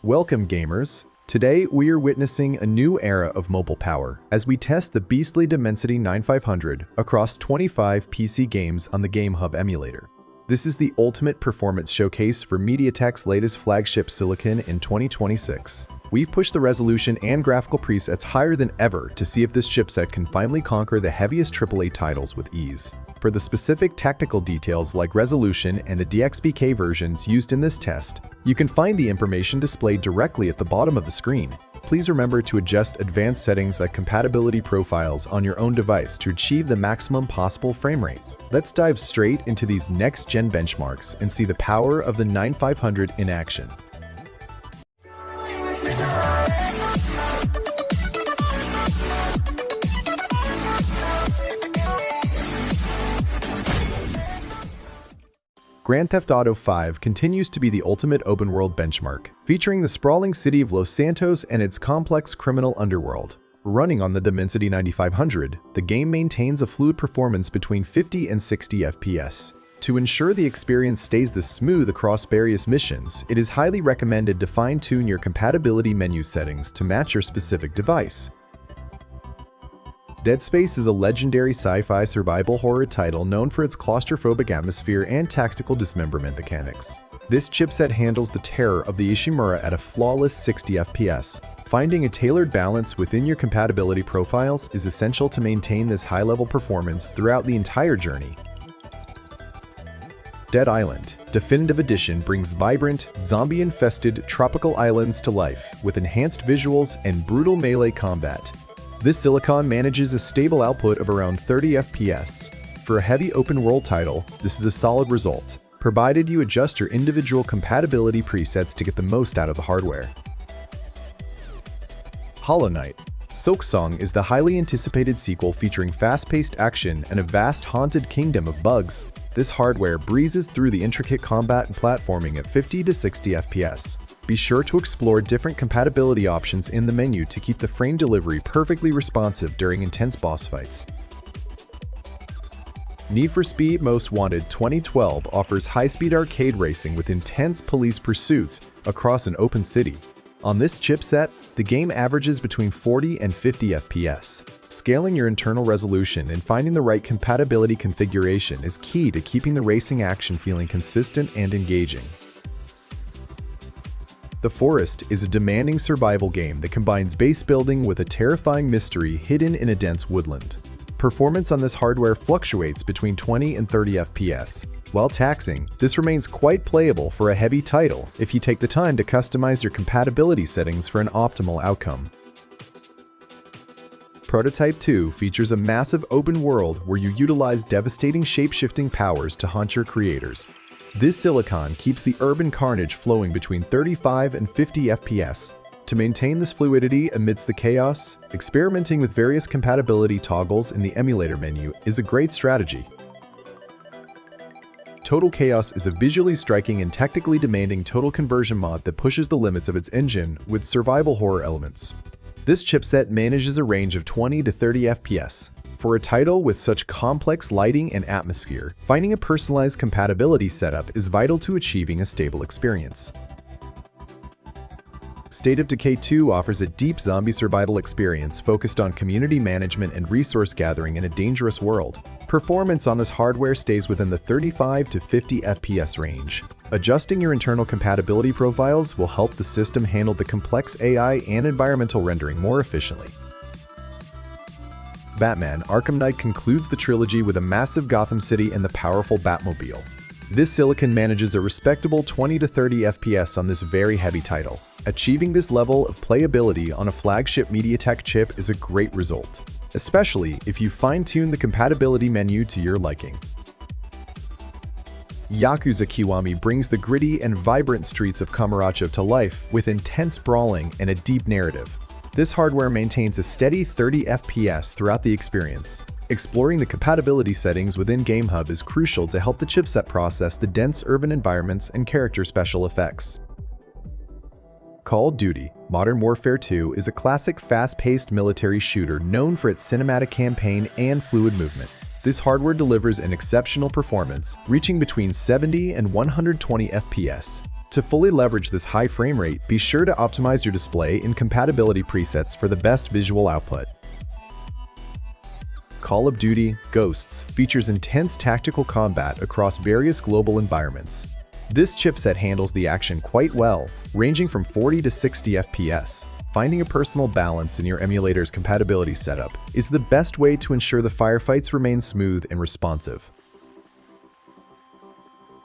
Welcome, gamers! Today, we are witnessing a new era of mobile power as we test the beastly Dimensity 9500 across 25 PC games on the GameHub Emulator. This is the ultimate performance showcase for MediaTek's latest flagship silicon in 2026. We've pushed the resolution and graphical presets higher than ever to see if this chipset can finally conquer the heaviest AAA titles with ease. For the specific technical details like Resolution and the DXVK versions used in this test, you can find the information displayed directly at the bottom of the screen. Please remember to adjust advanced settings like compatibility profiles on your own device to achieve the maximum possible frame rate. Let's dive straight into these next-gen benchmarks and see the power of the 9500 in action. Grand Theft Auto V continues to be the ultimate open-world benchmark, featuring the sprawling city of Los Santos and its complex criminal underworld. Running on the Dimensity 9500, the game maintains a fluid performance between 50 and 60 FPS. To ensure the experience stays this smooth across various missions, it is highly recommended to fine-tune your compatibility menu settings to match your specific device. Dead Space is a legendary sci-fi survival horror title known for its claustrophobic atmosphere and tactical dismemberment mechanics. This chipset handles the terror of the Ishimura at a flawless 60 FPS. Finding a tailored balance within your compatibility profiles is essential to maintain this high-level performance throughout the entire journey. Dead Island Definitive Edition brings vibrant, zombie-infested tropical islands to life with enhanced visuals and brutal melee combat. This silicon manages a stable output of around 30 FPS. For a heavy open-world title, this is a solid result, provided you adjust your individual compatibility presets to get the most out of the hardware. Hollow Knight Silksong is the highly anticipated sequel featuring fast-paced action and a vast haunted kingdom of bugs. This hardware breezes through the intricate combat and platforming at 50 to 60 FPS. Be sure to explore different compatibility options in the menu to keep the frame delivery perfectly responsive during intense boss fights. Need for Speed Most Wanted 2012 offers high-speed arcade racing with intense police pursuits across an open city. On this chipset, the game averages between 40 and 50 FPS. Scaling your internal resolution and finding the right compatibility configuration is key to keeping the racing action feeling consistent and engaging. The Forest is a demanding survival game that combines base building with a terrifying mystery hidden in a dense woodland. Performance on this hardware fluctuates between 20 and 30 FPS. While taxing, this remains quite playable for a heavy title if you take the time to customize your compatibility settings for an optimal outcome. Prototype 2 features a massive open world where you utilize devastating shape-shifting powers to haunt your creators. This silicon keeps the urban carnage flowing between 35 and 50 FPS. To maintain this fluidity amidst the chaos, experimenting with various compatibility toggles in the emulator menu is a great strategy. Total Chaos is a visually striking and technically demanding total conversion mod that pushes the limits of its engine with survival horror elements. This chipset manages a range of 20 to 30 FPS. For a title with such complex lighting and atmosphere, finding a personalized compatibility setup is vital to achieving a stable experience. State of Decay 2 offers a deep zombie survival experience focused on community management and resource gathering in a dangerous world. Performance on this hardware stays within the 35 to 50 FPS range. Adjusting your internal compatibility profiles will help the system handle the complex AI and environmental rendering more efficiently. Batman Arkham Knight concludes the trilogy with a massive Gotham City and the powerful Batmobile. This silicon manages a respectable 20 to 30 FPS on this very heavy title. Achieving this level of playability on a flagship MediaTek chip is a great result, especially if you fine-tune the compatibility menu to your liking. Yakuza Kiwami brings the gritty and vibrant streets of Kamurocho to life with intense brawling and a deep narrative. This hardware maintains a steady 30 FPS throughout the experience. Exploring the compatibility settings within GameHub is crucial to help the chipset process the dense urban environments and character special effects. Call of Duty: Modern Warfare 2 is a classic fast-paced military shooter known for its cinematic campaign and fluid movement. This hardware delivers an exceptional performance, reaching between 70 and 120 FPS. To fully leverage this high frame rate, be sure to optimize your display in compatibility presets for the best visual output. Call of Duty: Ghosts features intense tactical combat across various global environments. This chipset handles the action quite well, ranging from 40 to 60 FPS. Finding a personal balance in your emulator's compatibility setup is the best way to ensure the firefights remain smooth and responsive.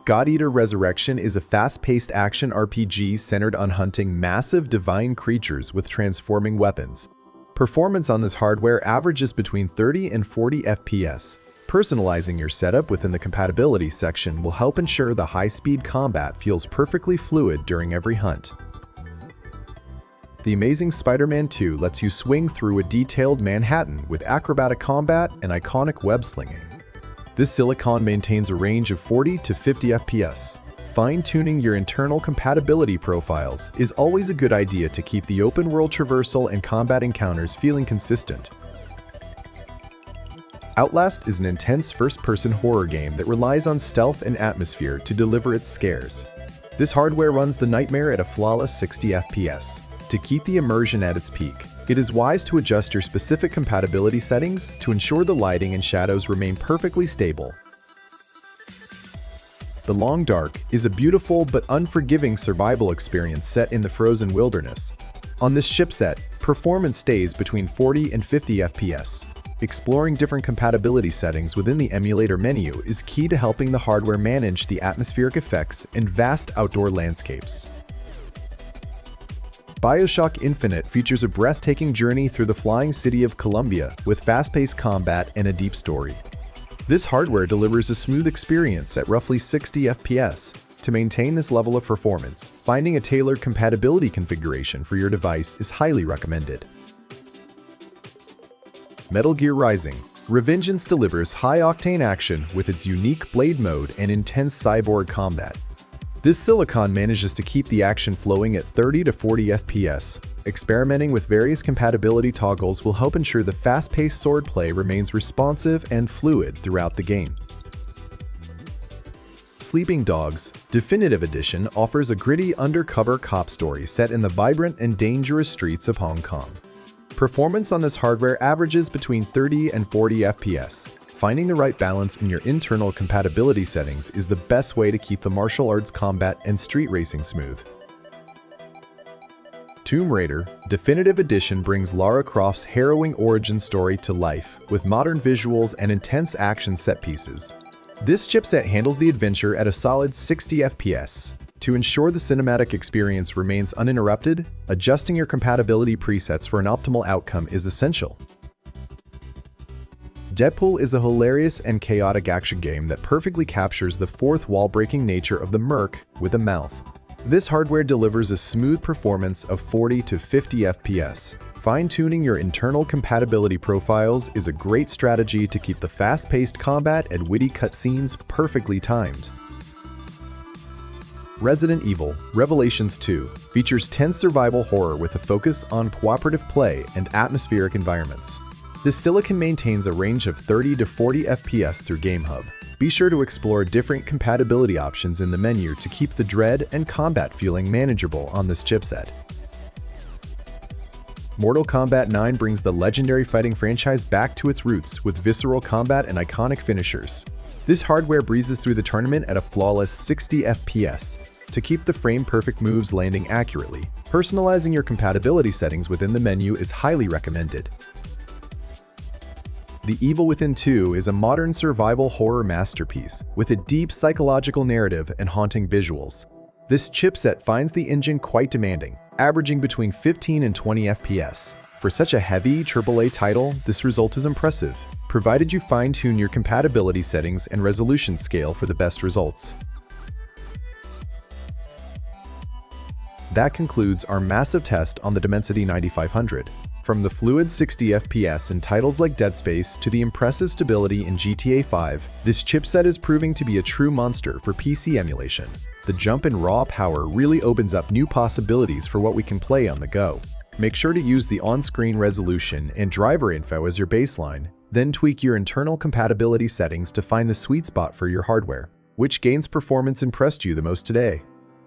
God Eater: Resurrection is a fast-paced action RPG centered on hunting massive divine creatures with transforming weapons. Performance on this hardware averages between 30 and 40 FPS. Personalizing your setup within the compatibility section will help ensure the high-speed combat feels perfectly fluid during every hunt. The Amazing Spider-Man 2 lets you swing through a detailed Manhattan with acrobatic combat and iconic web-slinging. This silicon maintains a range of 40 to 50 FPS. Fine-tuning your internal compatibility profiles is always a good idea to keep the open-world traversal and combat encounters feeling consistent. Outlast is an intense first-person horror game that relies on stealth and atmosphere to deliver its scares. This hardware runs the nightmare at a flawless 60 FPS. To keep the immersion at its peak, it is wise to adjust your specific compatibility settings to ensure the lighting and shadows remain perfectly stable. The Long Dark is a beautiful but unforgiving survival experience set in the frozen wilderness. On this chipset, performance stays between 40 and 50 FPS. Exploring different compatibility settings within the emulator menu is key to helping the hardware manage the atmospheric effects in vast outdoor landscapes. BioShock Infinite features a breathtaking journey through the flying city of Columbia with fast-paced combat and a deep story. This hardware delivers a smooth experience at roughly 60 FPS. To maintain this level of performance, finding a tailored compatibility configuration for your device is highly recommended. Metal Gear Rising: Revengeance delivers high-octane action with its unique blade mode and intense cyborg combat. This silicon manages to keep the action flowing at 30 to 40 FPS. Experimenting with various compatibility toggles will help ensure the fast-paced swordplay remains responsive and fluid throughout the game. Sleeping Dogs: Definitive Edition offers a gritty undercover cop story set in the vibrant and dangerous streets of Hong Kong. Performance on this hardware averages between 30 and 40 FPS. Finding the right balance in your internal compatibility settings is the best way to keep the martial arts combat and street racing smooth. Tomb Raider: Definitive Edition brings Lara Croft's harrowing origin story to life with modern visuals and intense action set pieces. This chipset handles the adventure at a solid 60 FPS. To ensure the cinematic experience remains uninterrupted, adjusting your compatibility presets for an optimal outcome is essential. Deadpool is a hilarious and chaotic action game that perfectly captures the fourth wall-breaking nature of the merc with a mouth. This hardware delivers a smooth performance of 40 to 50 FPS. Fine-tuning your internal compatibility profiles is a great strategy to keep the fast-paced combat and witty cutscenes perfectly timed. Resident Evil: Revelations 2 features tense survival horror with a focus on cooperative play and atmospheric environments. This silicon maintains a range of 30 to 40 FPS through GameHub. Be sure to explore different compatibility options in the menu to keep the dread and combat feeling manageable on this chipset. Mortal Kombat 9 brings the legendary fighting franchise back to its roots with visceral combat and iconic finishers. This hardware breezes through the tournament at a flawless 60 FPS. To keep the frame-perfect moves landing accurately, personalizing your compatibility settings within the menu is highly recommended. The Evil Within 2 is a modern survival horror masterpiece with a deep psychological narrative and haunting visuals. This chipset finds the engine quite demanding, averaging between 15 and 20 FPS. For such a heavy AAA title, this result is impressive, provided you fine-tune your compatibility settings and resolution scale for the best results. That concludes our massive test on the Dimensity 9500. From the fluid 60 FPS in titles like Dead Space to the impressive stability in GTA 5, this chipset is proving to be a true monster for PC emulation. The jump in raw power really opens up new possibilities for what we can play on the go. Make sure to use the on-screen resolution and driver info as your baseline, then tweak your internal compatibility settings to find the sweet spot for your hardware. Which game's performance impressed you the most today?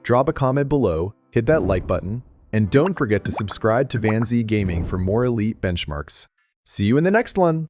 Drop a comment below, hit that like button, and don't forget to subscribe to Vanzee Gaming for more elite benchmarks. See you in the next one!